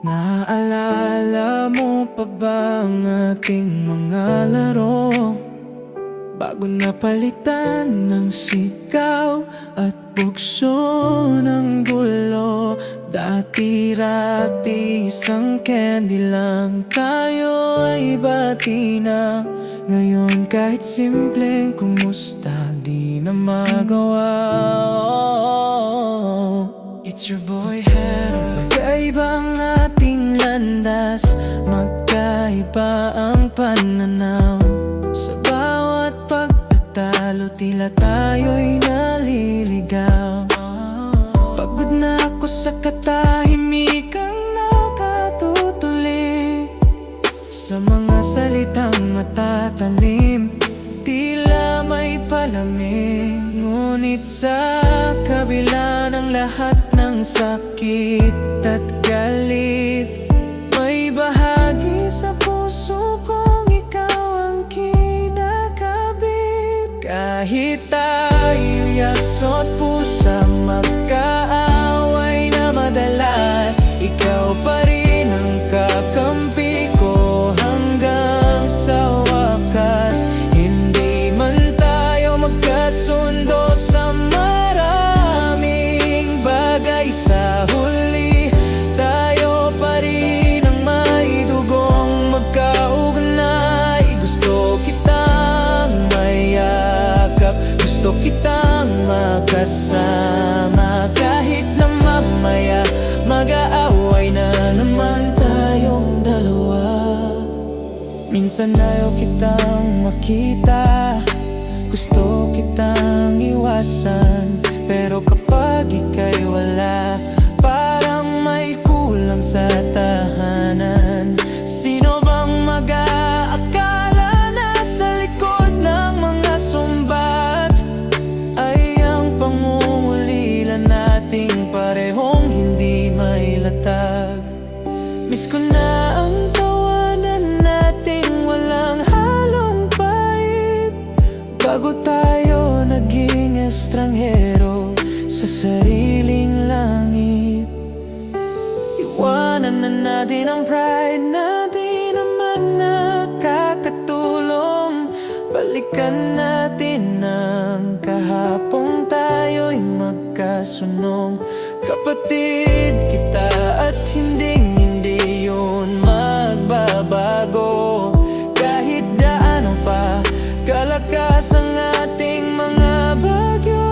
Naaalala mo pa ba ang ating mga laro? Bago napalitan ng sigaw at bugso ng gulo. Dati-rati isang candy lang, tayo ay bati na. Ngayon kahit simpleng kumusta di na magawa. It's your boy Hero. Magkaiba ang ating landas, magkaiba ang pananaw. Sa bawat pagtatalo, tila tayo'y naliligaw. Pagod na ako sa katahimikang nakatutuli, sa mga salitang matatalim, tila may palamig. Ngunit sa kabila ng lahat ng sakit at galit, may bahagi sa puso kong ikaw ang kinakabit. Kahit tayo'y aso't pusa, magkaaway na madalas, ikaw pa rin ang kakampi ko hanggang sa wakas. Hindi man tayo magkasundo sa maraming bagay, sa huli tayo pa rin ang may dugong magkaugnay. Gusto kitang mayakap, gusto kitang makasama, kahit na mamaya mag-aaway na naman tayong dalawa. Minsan ayaw kitang makita, gusto kitang iwasan, pero kapag ika'y wala, parang may kulang sa tahanan. Sino bang mag-aakala na sa likod ng mga sumbat ay ang pangungulila nating parehong hindi may latag? Miss ko na ang tawanan nating walang halong pait, bago tayo naging estranghero sa sariling langit. Iwanan na natin ang pride na di naman nakakatulong. Balikan natin ang kahapong tayo'y magkasunong. Kapatid kita at hindi yun magbabago. Kahit gaano pa kalakas ang ating mga bagyo,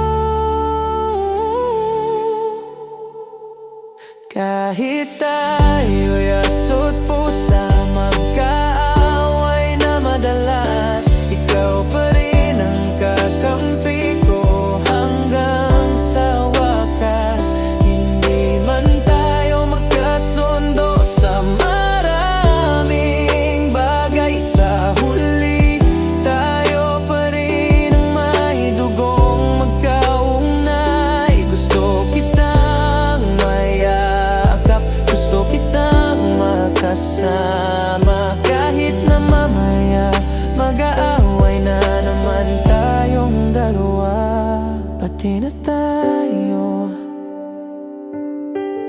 kahit tayo'y aso't pusa, magkaaway na madalas, ikaw pa rin ang kakampi ko hanggang sa wakas. Hindi man tayo magkasundo sa maraming bagay, sa huli tayo pa rin ang may dugong magkaugnay. Gusto kitang mayakap, gusto kitang makasama, kahit na mamaya mag-aaway na naman tayong dalawa. Pati na tayo,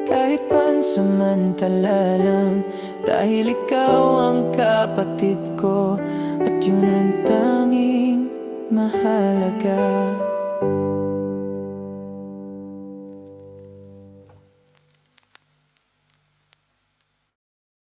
kahit pansamantala lang, dahil ikaw ang kapatid ko at yun ang tanging mahalaga.